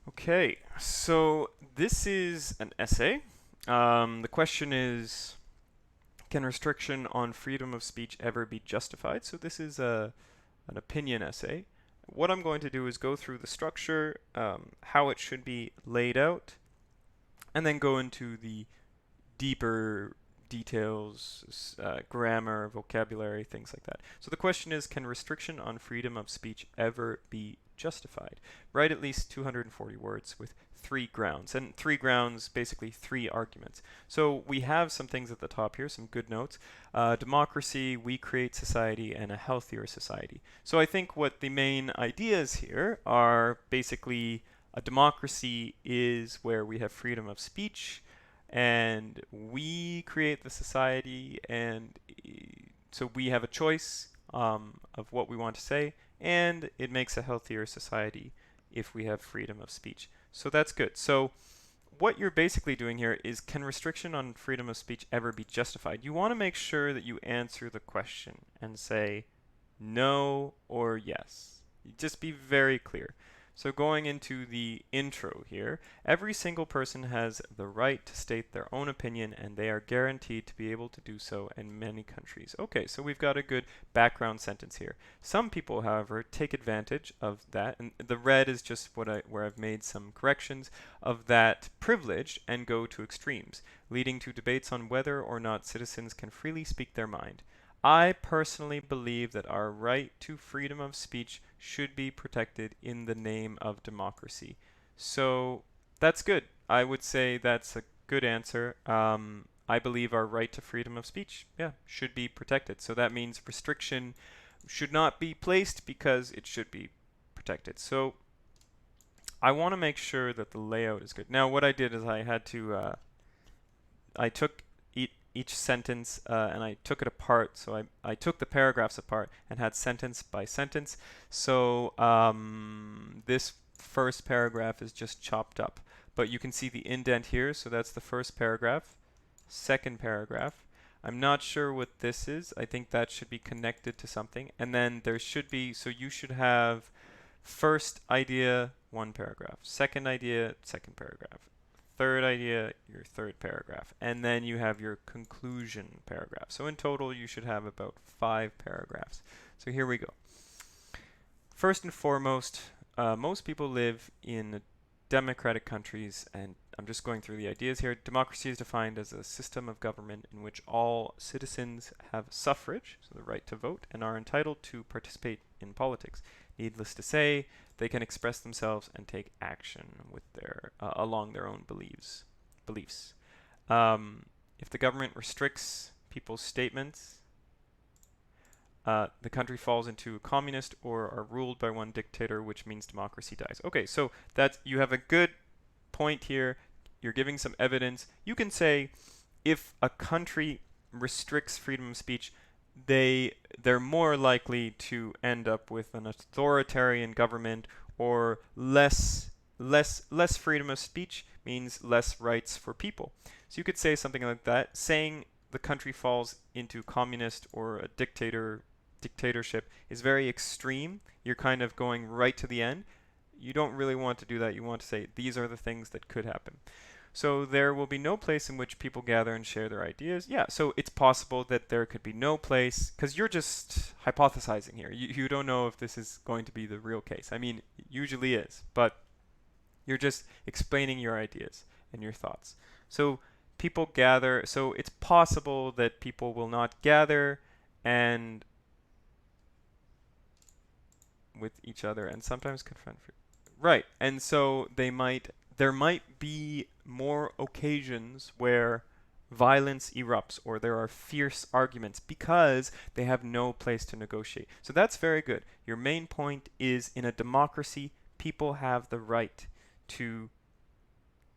Okay, so this is an essay. The question is, can restriction on freedom of speech ever be justified? So this is an opinion essay. What I'm going to do is go through the structure, how it should be laid out, and then go into the deeper details, grammar, vocabulary, things like that. So the question is, can restriction on freedom of speech ever be justified? Write at least 240 words with three grounds. And three grounds, basically three arguments. So we have some things at the top here, some good notes. Democracy, we create society, and a healthier society. So I think what the main ideas here are basically a democracy is where we have freedom of speech and we create the society, and so we have a choice of what we want to say, and it makes a healthier society if we have freedom of speech. So that's good. So what you're basically doing here is, can restriction on freedom of speech ever be justified? You want to make sure that you answer the question and say no or yes. Just be very clear. So going into the intro here, every single person has the right to state their own opinion, and they are guaranteed to be able to do so in many countries. Okay, so we've got a good background sentence here. Some people, however, take advantage of that, and the red is just where I've made some corrections of that privilege and go to extremes, leading to debates on whether or not citizens can freely speak their mind. I personally believe that our right to freedom of speech should be protected in the name of democracy. So that's good. I would say that's a good answer. I believe our right to freedom of speech, yeah, should be protected. So that means restriction should not be placed because it should be protected. So I want to make sure that the layout is good. Now, what I did is I took each sentence and I took it apart. So I took the paragraphs apart and had sentence by sentence. So this first paragraph is just chopped up. But you can see the indent here. So that's the first paragraph. Second paragraph. I'm not sure what this is. I think that should be connected to something. And then there should be, so you should have first idea, one paragraph. Second idea, second paragraph. Third idea, your third paragraph. And then you have your conclusion paragraph. So in total, you should have about 5 paragraphs. So here we go. First and foremost, most people live in democratic countries, and I'm just going through the ideas here. Democracy is defined as a system of government in which all citizens have suffrage, so the right to vote, and are entitled to participate in politics. Needless to say, they can express themselves and take action with along their own beliefs. If the government restricts people's statements, the country falls into a communist or are ruled by one dictator, which means democracy dies. Okay, so that's, you have a good point here. You're giving some evidence. You can say if a country restricts freedom of speech, they're more likely to end up with an authoritarian government, or less freedom of speech means less rights for people. So you could say something like that. Saying the country falls into communist or a dictatorship is very extreme. You're kind of going right to the end. You don't really want to do that. You want to say these are the things that could happen. So there will be no place in which people gather and share their ideas. Yeah, so it's possible that there could be no place, because you're just hypothesizing here. You don't know if this is going to be the real case. I mean, it usually is, but you're just explaining your ideas and your thoughts. So people gather, so it's possible that people will not gather and with each other and sometimes confront. Right. And so there might be more occasions where violence erupts or there are fierce arguments because they have no place to negotiate. So that's very good. Your main point is, in a democracy, people have the right to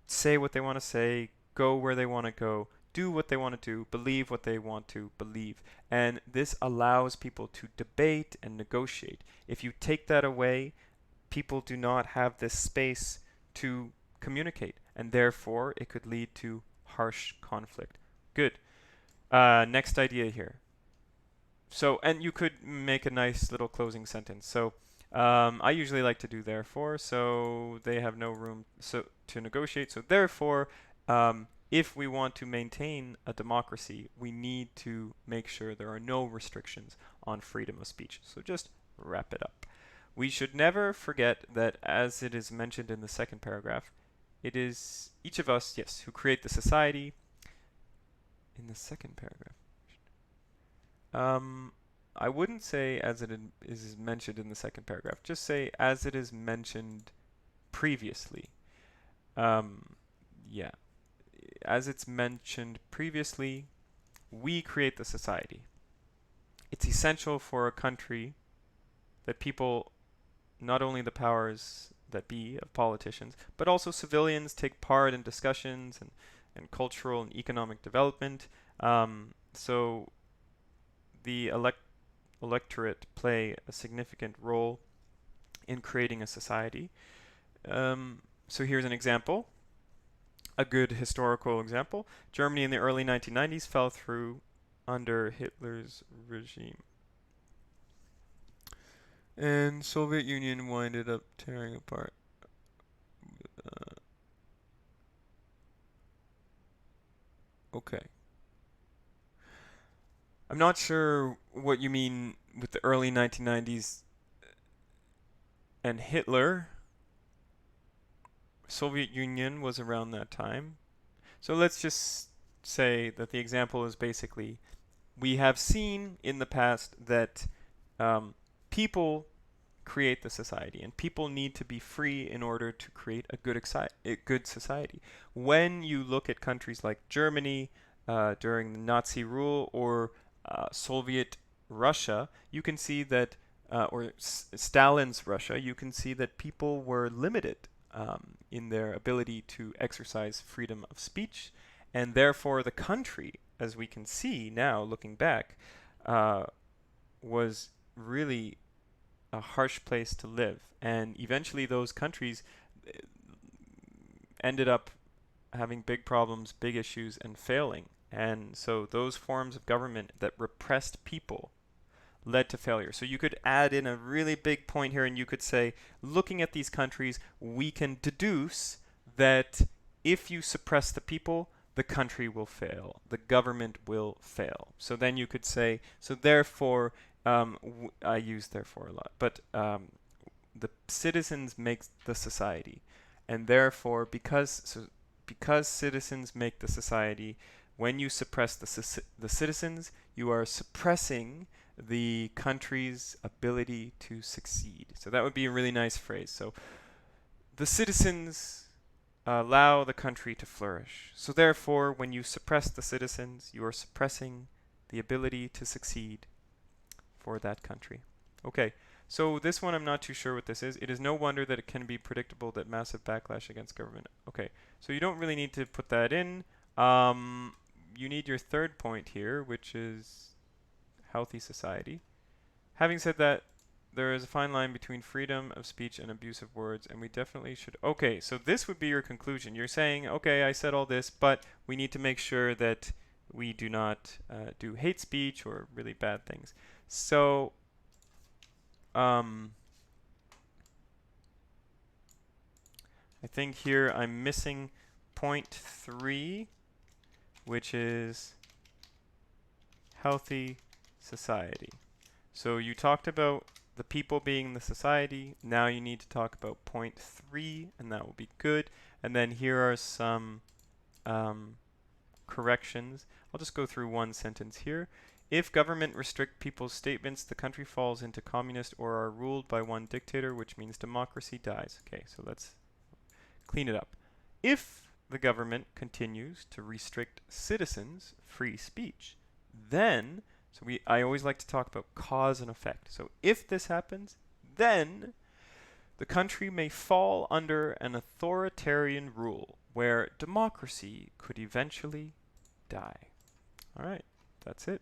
say what they want to say, go where they want to go, do what they want to do, believe what they want to believe. And this allows people to debate and negotiate. If you take that away, people do not have this space to communicate, and therefore it could lead to harsh conflict. Good. Next idea here. So, and you could make a nice little closing sentence. So, I usually like to do therefore, so they have no room to negotiate. So therefore, if we want to maintain a democracy, we need to make sure there are no restrictions on freedom of speech. So just wrap it up. We should never forget that, as it is mentioned in the second paragraph, it is each of us, yes, who create the society. In the second paragraph. I wouldn't say as it is mentioned in the second paragraph. Just say as it is mentioned previously. Yeah. As it's mentioned previously, we create the society. It's essential for a country that people, not only the powers that be of politicians, but also civilians take part in discussions and cultural and economic development. So the electorate play a significant role in creating a society. So here's an example, a good historical example. Germany in the early 1990s fell through under Hitler's regime. And Soviet Union winded up tearing apart. Okay. I'm not sure what you mean with the early 1990s and Hitler. Soviet Union was around that time. So let's just say that the example is basically, we have seen in the past that people create the society, and people need to be free in order to create a good society. When you look at countries like Germany during the Nazi rule, or Soviet Russia, you can see that, or Stalin's Russia, you can see that people were limited in their ability to exercise freedom of speech, and therefore the country, as we can see now looking back, was really a harsh place to live. And eventually those countries ended up having big problems, big issues, and failing. And so those forms of government that repressed people led to failure. So you could add in a really big point here, and you could say, looking at these countries, we can deduce that if you suppress the people, the country will fail, the government will fail. So then you could say, so therefore, I use therefore a lot, but the citizens make the society, and therefore, because citizens make the society, when you suppress the citizens, you are suppressing the country's ability to succeed. So that would be a really nice phrase. So the citizens allow the country to flourish. So therefore, when you suppress the citizens, you are suppressing the ability to succeed for that country. Okay, so this one I'm not too sure what this is. It is no wonder that it can be predictable that massive backlash against government. Okay, so you don't really need to put that in. You need your third point here, which is healthy society. Having said that, there is a fine line between freedom of speech and abusive words, and we definitely should... Okay, so this would be your conclusion. You're saying, okay, I said all this, but we need to make sure that we do not do hate speech or really bad things. So, I think here I'm missing point 3, which is healthy society. So you talked about the people being the society. Now you need to talk about point 3, and that will be good. And then here are some corrections. I'll just go through one sentence here. If government restrict people's statements, the country falls into communist or are ruled by one dictator, which means democracy dies. Okay, so let's clean it up. If the government continues to restrict citizens' free speech, then, I always like to talk about cause and effect. So if this happens, then the country may fall under an authoritarian rule where democracy could eventually die. All right, that's it.